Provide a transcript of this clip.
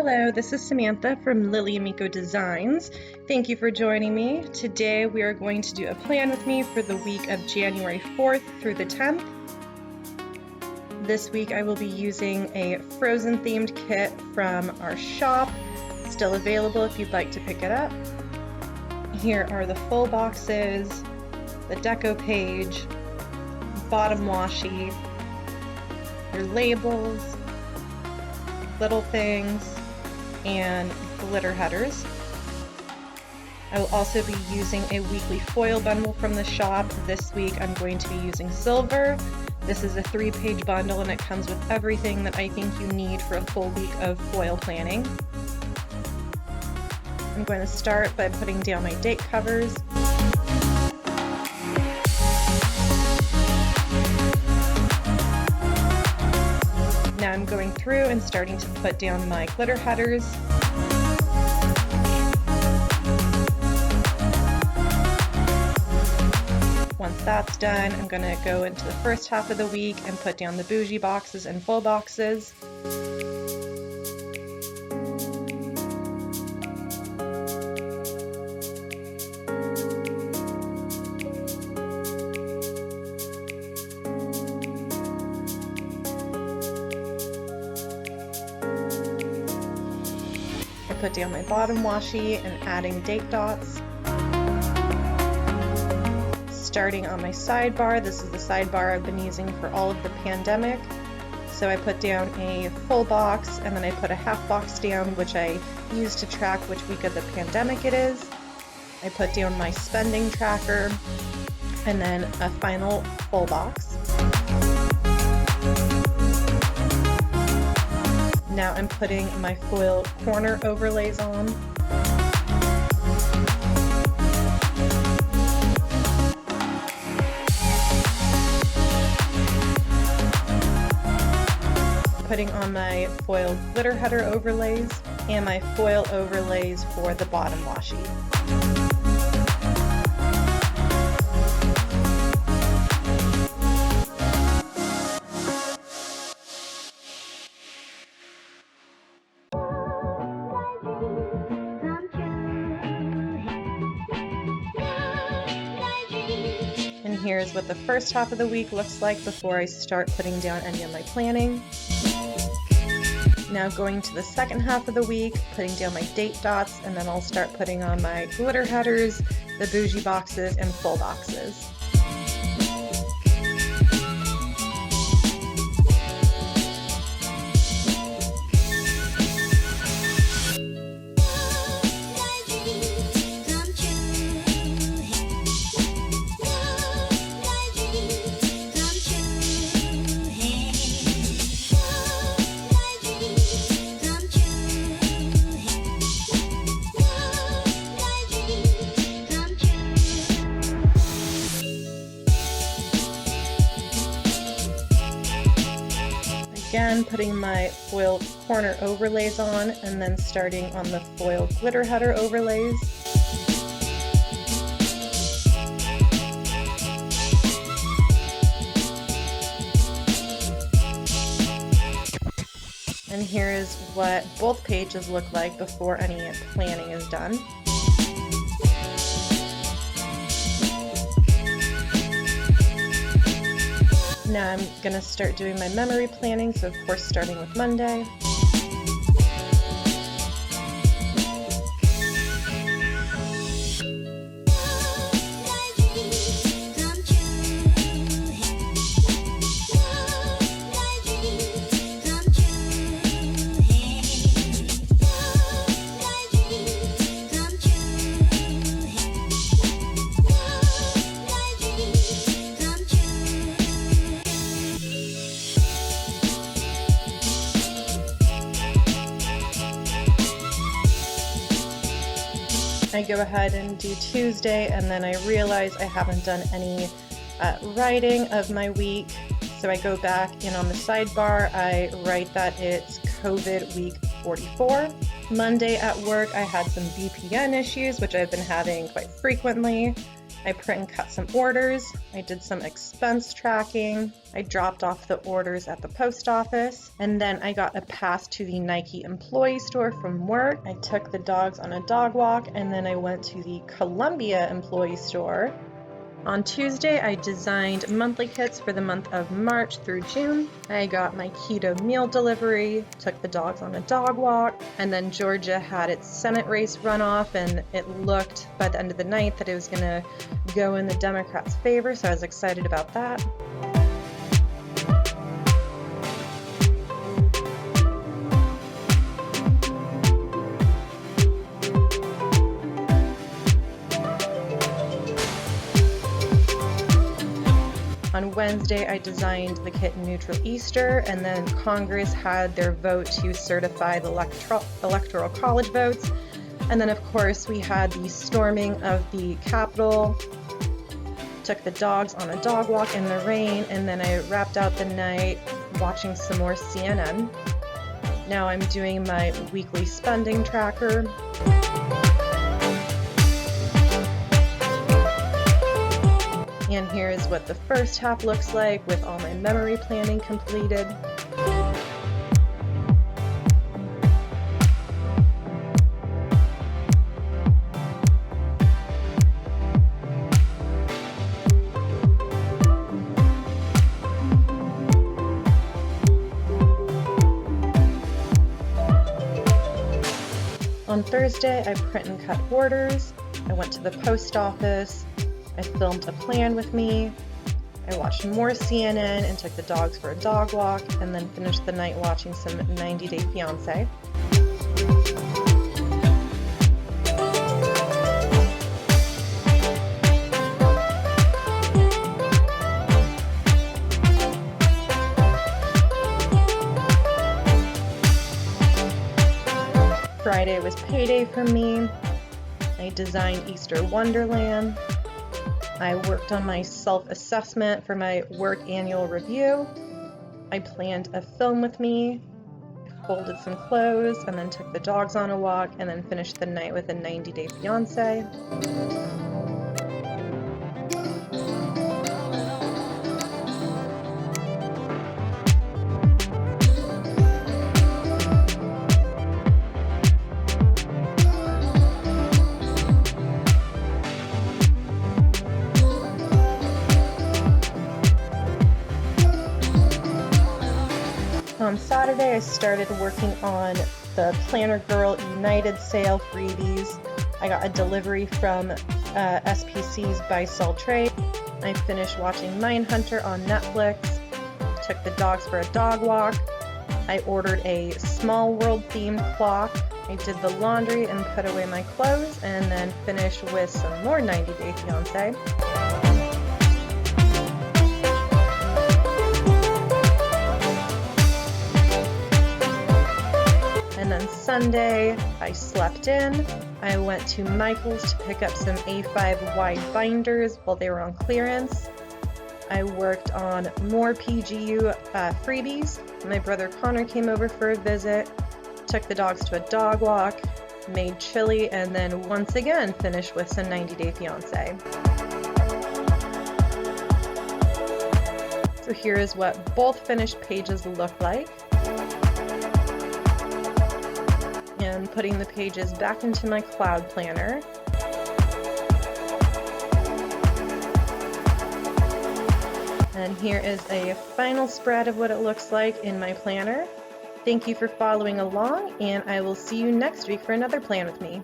Hello, this is Samantha from Lily and Meeko Designs. Thank you for joining me. Today we are going to do a plan with me for the week of January 4th through the 10th. This week I will be using a Frozen themed kit from our shop. Still available if you'd like to pick it up. Here are the full boxes, the deco page, bottom washi, your labels, little things, and glitter headers. I will also be using a weekly foil bundle from the shop. This week I'm going to be using silver. This is a 3-page bundle and it comes with everything that I think you need for a full week of foil planning. I'm going to start by putting down my date covers. Now I'm going through and starting to put down my glitter headers. Once that's done, I'm going to go into the first half of the week and put down the bougie boxes and full boxes. Put down my bottom washi and adding date dots. Starting on my sidebar, this is the sidebar I've been using for all of the pandemic. So I put down a full box and then I put a half box down, which I use to track which week of the pandemic it is. I put down my spending tracker and then a final full box. Now I'm putting my foil corner overlays on. Putting on my foil glitter header overlays and my foil overlays for the bottom washi. And here's what the first half of the week looks like before I start putting down any of my planning. Now going to the second half of the week, putting down my date dots, and then I'll start putting on my glitter headers, the bougie boxes, and full boxes. Again, putting my foil corner overlays on and then starting on the foil glitter header overlays. And here is what both pages look like before any planning is done. Now I'm going to start doing my memory planning, so of course starting with Monday. I go ahead and do Tuesday, and then I realize I haven't done any writing of my week, so I go back in on the sidebar. I write that it's COVID week 44. Monday at work I had some VPN issues, which I've been having quite frequently. I print and cut some orders. I did some expense tracking. I dropped off the orders at the post office. And then I got a pass to the Nike employee store from work. I took the dogs on a dog walk, and then I went to the Columbia employee store. On Tuesday, I designed monthly kits for the month of March through June. I got my keto meal delivery, took the dogs on a dog walk, and then Georgia had its Senate race runoff, and it looked by the end of the night that it was going to go in the Democrats' favor, so I was excited about that. On Wednesday, I designed the kit Neutral Easter, and then Congress had their vote to certify the electoral college votes. And then, of course, we had the storming of the Capitol. Took the dogs on a dog walk in the rain, and then I wrapped out the night watching some more CNN. Now I'm doing my weekly spending tracker. And here is what the first half looks like with all my memory planning completed. On Thursday, I print and cut orders. I went to the post office. I filmed a plan with me. I watched more CNN and took the dogs for a dog walk, and then finished the night watching some 90 Day Fiancé. Friday was payday for me. I designed Easter Wonderland. I worked on my self-assessment for my work annual review. I planned a film with me, folded some clothes, and then took the dogs on a walk, and then finished the night with a 90 Day Fiancé. On Saturday, I started working on the Planner Girl United sale freebies. I got a delivery from SPC's Buy Sell Trade. I finished watching Mindhunter on Netflix. Took the dogs for a dog walk. I ordered a Small World themed clock. I did the laundry and put away my clothes, and then finished with some more 90 Day Fiancé. And then Sunday, I slept in. I went to Michael's to pick up some A5 wide binders while they were on clearance. I worked on more PGU freebies. My brother Connor came over for a visit, took the dogs to a dog walk, made chili, and then once again finished with some 90 Day Fiancé. So here is what both finished pages look like. And putting the pages back into my cloud planner. And here is a final spread of what it looks like in my planner. Thank you for following along, and I will see you next week for another plan with me.